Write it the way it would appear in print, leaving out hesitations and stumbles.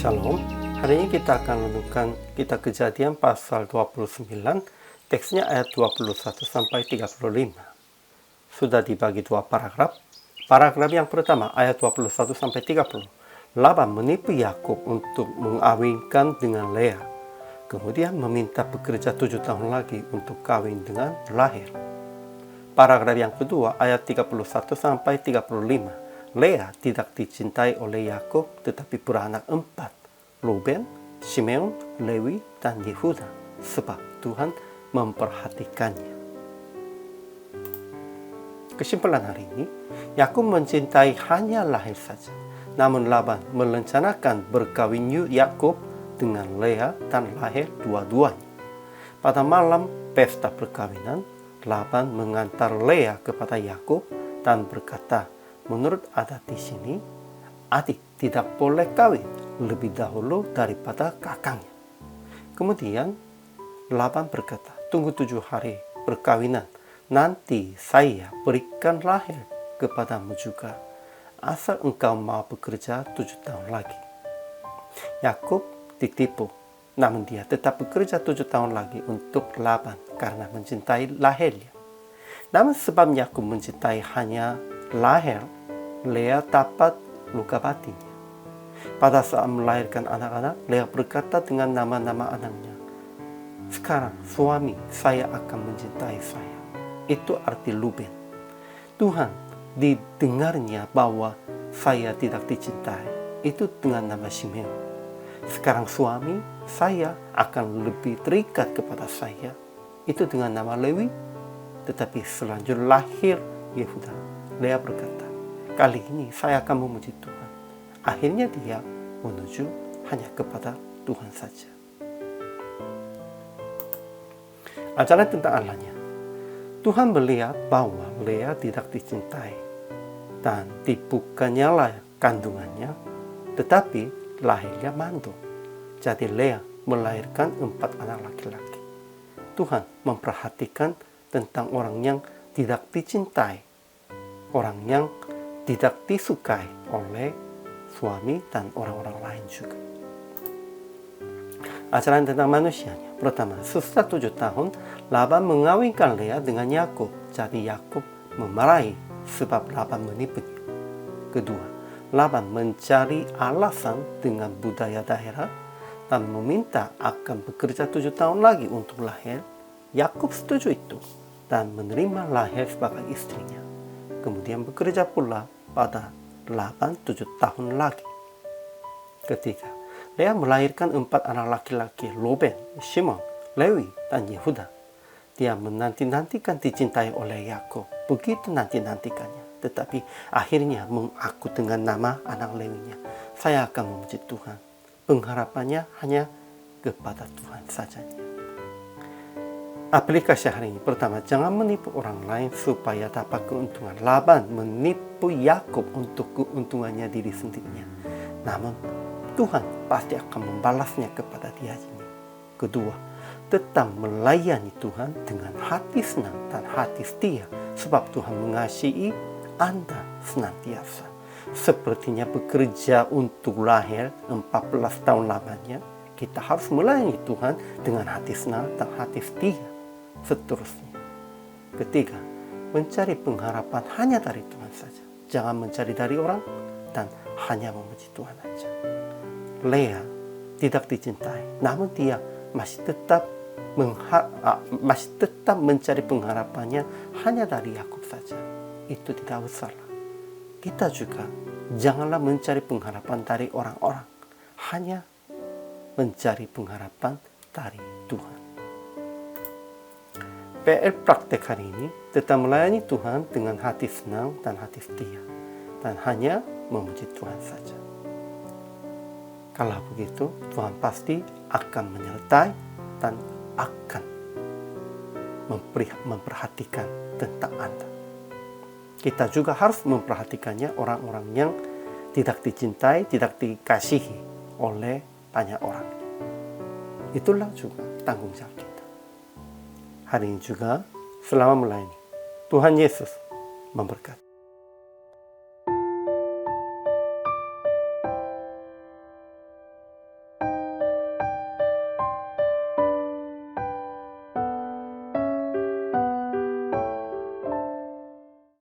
Shalom, hari ini kita akan renungkan Kitab Kejadian pasal 29, teksnya ayat 21 sampai 35. Sudah dibagi dua paragraf. Paragraf yang pertama ayat 21 sampai 30. Laban menipu Yakub untuk mengawinkan dengan Lea. Kemudian meminta bekerja 7 tahun lagi untuk kawin dengan Rahel. Paragraf yang kedua ayat 31 sampai 35. Lea tidak dicintai oleh Yakub tetapi beranak 4, Ruben, Simeon, Lewi, dan Yehuda, sebab Tuhan memperhatikannya. Kesimpulan hari ini, Yakub mencintai hanya Rahel saja. Namun Laban merencanakan berkawin Yakub dengan Lea dan Rahel dua-duanya. Pada malam pesta perkawinan, Laban mengantar Lea kepada Yakub dan berkata, menurut adat di sini, adik tidak boleh kawin lebih dahulu daripada kakangnya. Kemudian Laban berkata, tunggu 7 hari perkawinan, nanti saya berikan Rahel kepadamu juga, asal engkau mau bekerja 7 tahun lagi. Yakub ditipu, namun dia tetap bekerja 7 tahun lagi untuk Laban karena mencintai Rahelnya. Namun sebab Yakub mencintai hanya Rahel, Lea dapat luka batinnya. Pada saat melahirkan anak-anak, Lea berkata dengan nama-nama anaknya, sekarang suami saya akan mencintai saya. Itu arti Ruben. Tuhan didengarnya bahwa saya tidak dicintai. Itu dengan nama Simeon. Sekarang suami saya akan lebih terikat kepada saya. Itu dengan nama Lewi. Tetapi selanjutnya lahir Yehuda. Lea berkata, kali ini saya akan memuji Tuhan. Akhirnya dia menuju hanya kepada Tuhan saja. Ajaran tentang Allahnya. Tuhan melihat bahwa Lea tidak dicintai dan bukannya lah kandungannya, tetapi lahirnya mantu. Jadi Lea melahirkan 4 anak laki-laki. Tuhan memperhatikan tentang orang yang tidak dicintai, orang yang tidak disukai oleh suami dan orang-orang lain juga. Ajaran tentang manusianya. Pertama, setelah 7 tahun, Laban mengawinkan Lea dengan Yakub. Jadi Yakub memarahi sebab Laban menipunya. Kedua, Laban mencari alasan dengan budaya daerah dan meminta akan bekerja 7 tahun lagi untuk Rahel. Yakub setuju itu dan menerima Rahel sebagai istrinya. Kemudian bekerja pula pada Laban 7 tahun lagi. Ketiga, Lea melahirkan 4 anak laki-laki, Ruben, Simeon, Lewi, dan Yehuda. Dia menanti-nantikan dicintai oleh Yakub. Begitu nanti-nantikannya. Tetapi akhirnya mengaku dengan nama anak Lewinya. Saya akan memuji Tuhan. Pengharapannya hanya kepada Tuhan saja. Aplikasi hari ini. Pertama, jangan menipu orang lain supaya dapat keuntungan. Laban menipu Yakub untuk keuntungannya diri sendirinya. Namun, Tuhan pasti akan membalasnya kepada dia ini. Kedua, tetap melayani Tuhan dengan hati senang dan hati setia. Sebab Tuhan mengasihi Anda senantiasa. Sepertinya bekerja untuk Rahel 14 tahun lamanya, kita harus melayani Tuhan dengan hati senang dan hati setia. Seterusnya. Ketiga, mencari pengharapan hanya dari Tuhan saja. Jangan mencari dari orang dan hanya memuji Tuhan saja. Lea tidak dicintai, namun dia masih tetap mencari pengharapannya hanya dari Yakub saja. Itu tidak bersalah. Kita juga janganlah mencari pengharapan dari orang-orang, hanya mencari pengharapan dari Tuhan. PR praktek hari ini tetap melayani Tuhan dengan hati senang dan hati setia, dan hanya memuji Tuhan saja. Kalau begitu, Tuhan pasti akan menyertai dan akan memperhatikan tentang Anda. Kita juga harus memperhatikannya orang-orang yang tidak dicintai, tidak dikasihi oleh banyak orang. Itulah juga tanggung jawab kita. Hari ini juga selama melayani, Tuhan Yesus memberkati.